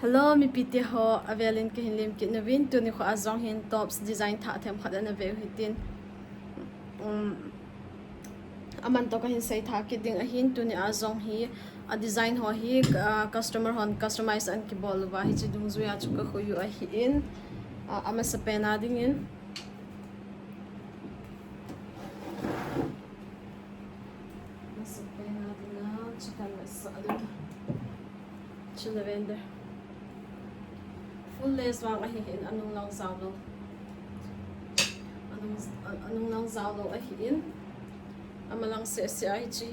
Hello, mi piti ho avelin ke hinlim ki novin tu ni kho azong hin tops design tha them khada na ve hitin aman to ka hin sai tha ki ding a hin tu ni azong hi a design ho hi customer hon customize an ki bol wa hi chi dung zu ya chu ka khu yu a hi in ama sa pena ding in sa pena ding na chikan sa adu chi lavender full lace wang a hi in anung lang zao lo anung lang zao lo a hi in ama lang se se a hi chi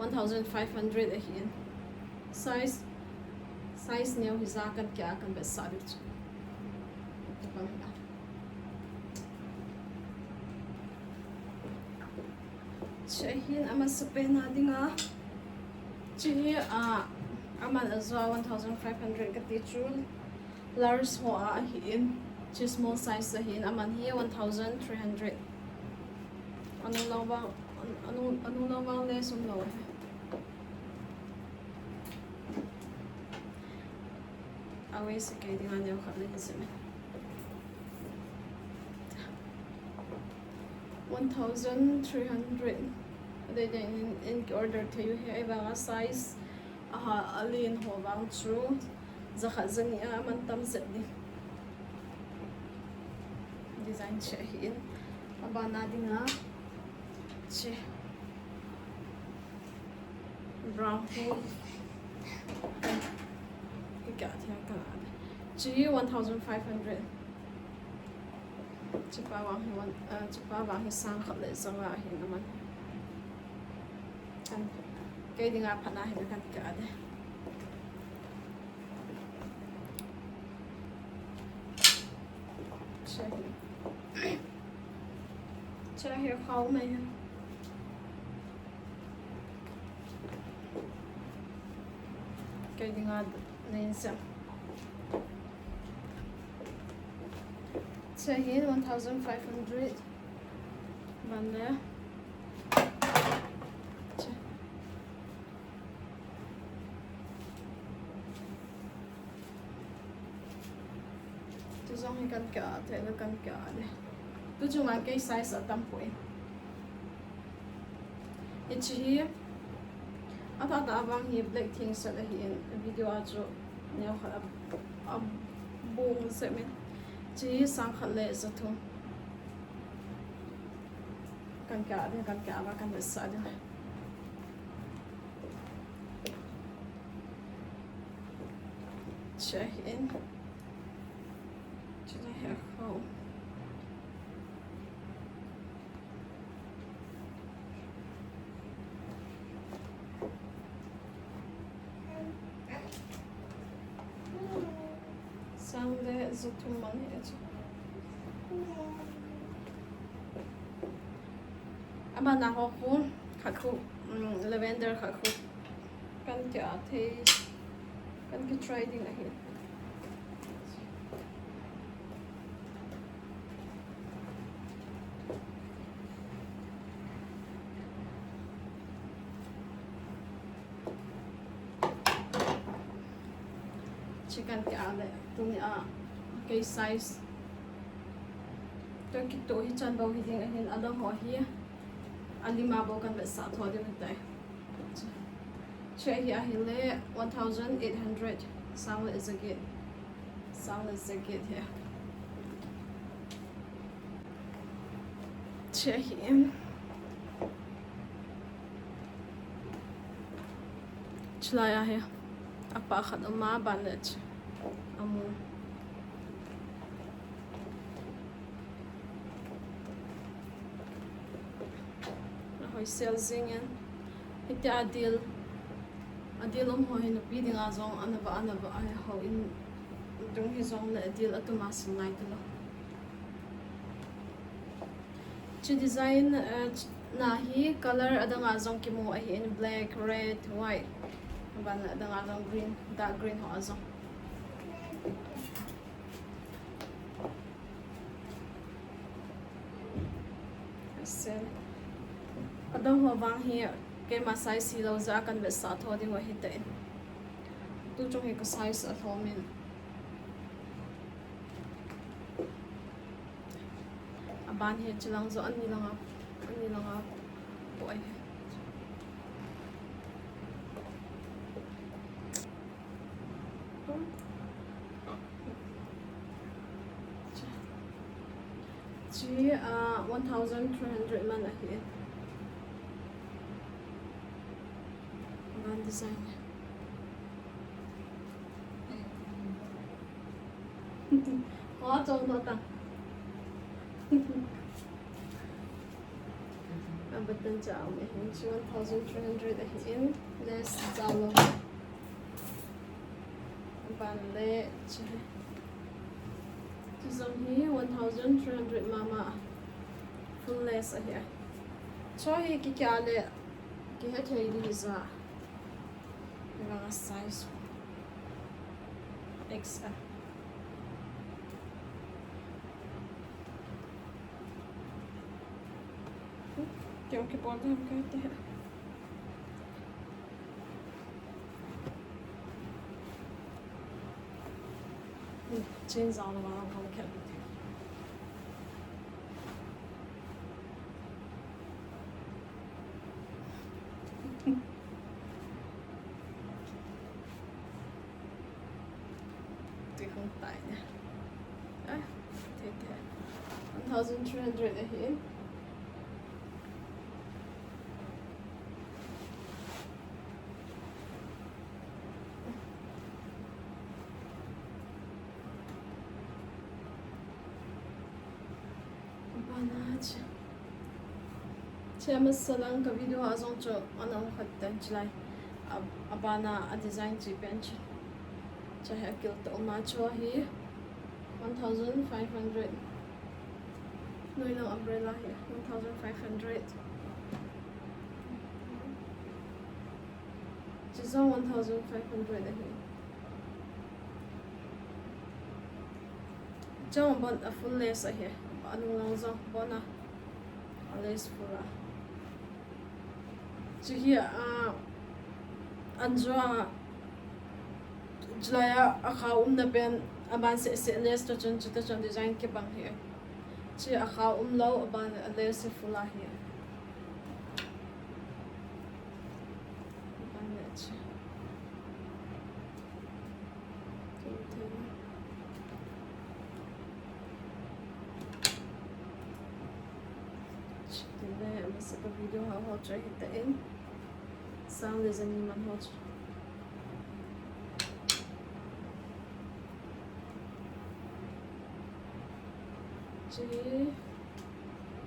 1500 a hi in size neo hi za kan kya kan be sa dik chahin ama supe na dinga chi ama azwa 1500 ka ti chul large ho a hi in chi small size a hi in aman hi 1300 anung lang bang le sum lo away sa kay dinga neo khat le hisme 1300 they in order to you here bang size alin ho bang true zakha zani man tam zet ni design chahin aba na dinga che brown hole ka thya ka chi 1500 chipa wang hi sang khat le zanga hi naman kan kay dinga phana hi kan ka de chahi khau mai kay dinga nen sa chahi 1500 banda zong hi kan ka the la kan ka de tu chung an ke size atam poi ichi ata ta bang hi black thing sa la hi in video a jo ne kha ab bong se me chi sang khat le sa thu kan ka ba kan sa de check in to the hair hole. Sound is a too money. Aba na ho ko khakhu lavender khakhu kan kya the kan ki try ding ahi chicken ke ale tung a ke size to ki to hi chan bo hi ding ahin adam ho hi alima bo kan be sa tho de tai che hi a hi le 1800 sound is a gate here che hi chlaya hai apa khat ma banach amu hoi sel zingen ite adil ho hin pi dinga zong anaba ai ho in dung hi zong le adil atuma sinai tlo chi design na hi color adanga zong ki mo ai in black red white ban adanga zong green dark green ho azong sel adang ho bang hi ke ma size si lo za kan be sa tho ding wa hi te tu tu trong cái size at home in aban he chilang zo ani langa boy chi 1,300 man ahi aban design hóa trong nó tăng but then chào mẹ hình 1,300 ahin less zalo ban le chi zong hi 1,300 mama full less ahi cho hi ki kya le ki he thei li za nga size XL क्योंकि पौधे हम कहते हैं चेंज आने वाला हम कहते हैं देखो ताई ने ठीक है 1,300 है Chama salang ka video azong cho anong khatten chlai abana a design chi bench chahe akil to ma cho hi 1,500 noi lang umbrella hi 1,500 chizong 1,500 hi chong bon a full lace hi anong lang zo bona a lace pura so here anjwa jlaya akha na pen aban se les to chon design ke bang here chi akha lo aban les fula here aban chi Sa video how try hit the in sound is any man hot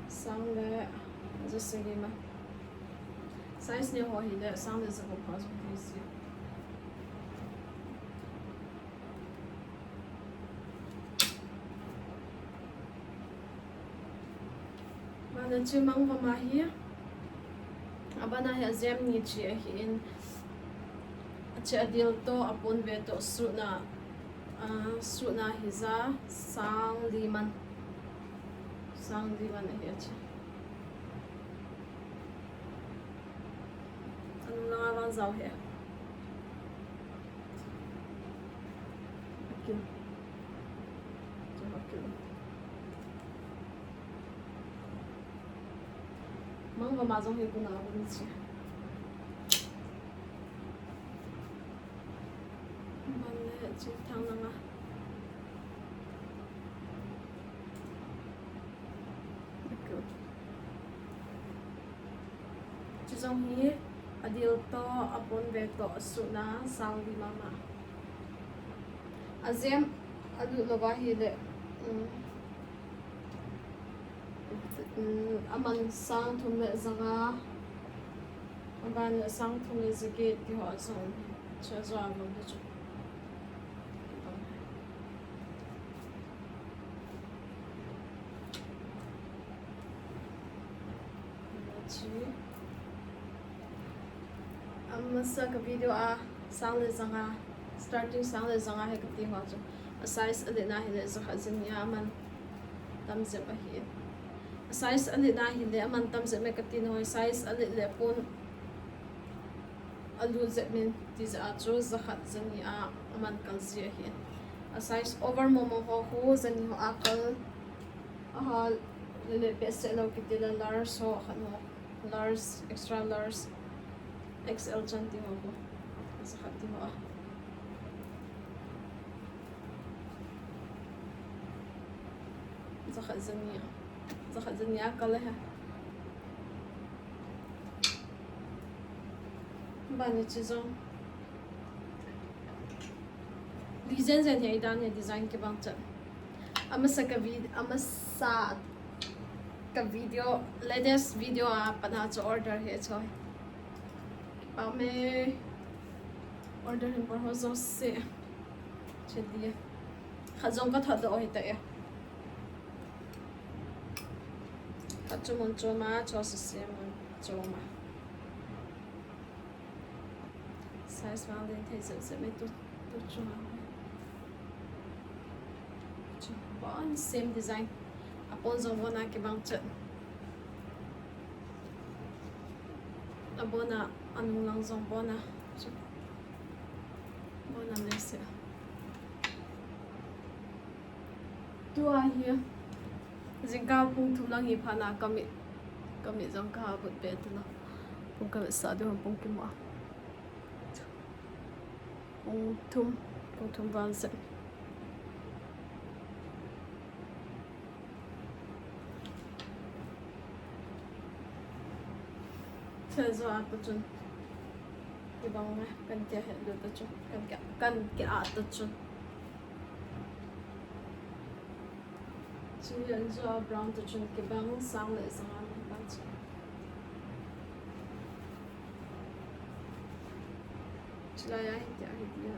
sound le just say ma size ne ho hi le sound is a pause please Mana chimang vamahi abana hi azem ni chi hi in che adil to apun ve to suna hiza sang liman hi acha an la wa zau he akil mang và zong hi kuna bun chi man le chi thang na ma chi zong hi adil to apon ve to suna sang di mama azem adu loba hi le aman sang thum le zanga aban sang thum le zage ti ho zon cha zo am de chu masa ka video sang le zanga starting sang le zanga he ka ti ho chu size ade na hi le zo khazin ya man tam ze ba hi size ali na hi le aman tam se me katin hoi size ali le pon alu zemin tiza achu zakhat zani a aman kalzia hi a size over momo ho zani ho akal a lele pese lo kitila large so khano large extra large XL chanti ho zakhat ti ho zakhat zani akal ha bani chizong design zen he dan he design ke bang chan amasa ka video latest video a pana cho order he choi pa me order hin par ho zo se chediye khazong ka thad o hita ya kachumon choma cho se mon choma size value thế mấy tôi cho bọn same design upon zo bona ke bang chat abona anung lang zong bona nese tua here zinga pung thum lang hi phana kami zong ka but be tu na pung ka sa do pung ki ma pung thum van se zo a tu chun ki bang me kan tia he do tu chun kan ki a tu chun chi yan zo brown tu chun ki bang sang le sang an ban chi chila ya hi tia hi dia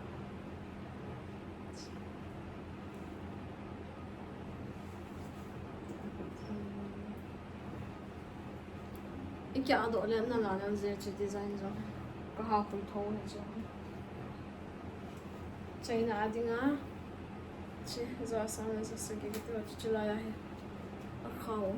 क्या दो ले ना लाना जे डिजाइन जो कहा कुल थो जो चाइना आदिंगा चे जो आसान से सके के तो चलाया है खाओ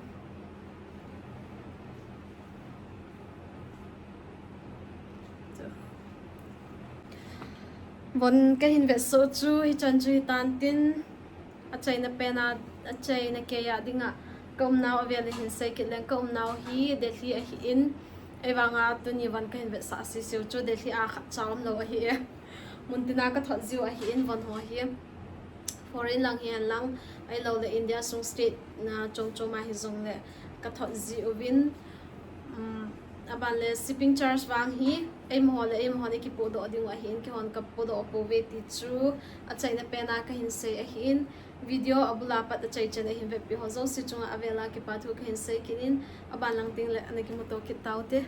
वन के हिन वे सो चु hi chan chu tan tin a chaina pena a chaina ke ya dinga kom now avel hin sai ke len kom now hi de hi a hi in ewanga tu ni van kan ve sa si siu chu de hi a kha cham lo hi muntina ka thot ziu a hi in van ho hi foreign lang hian lang ai lo le India sung state na chong choma hi zong le ka thot ziu win aban le shipping charge wang hi em ho le ki podo ding wa hin ki hon ka podo po ve ti chu a chaina pena ka hin sei a hin video abula pat a chai chane hin ve pi ho zo si chunga avela ki pathu ka hin sei kinin aban lang ting le anaki moto ki taute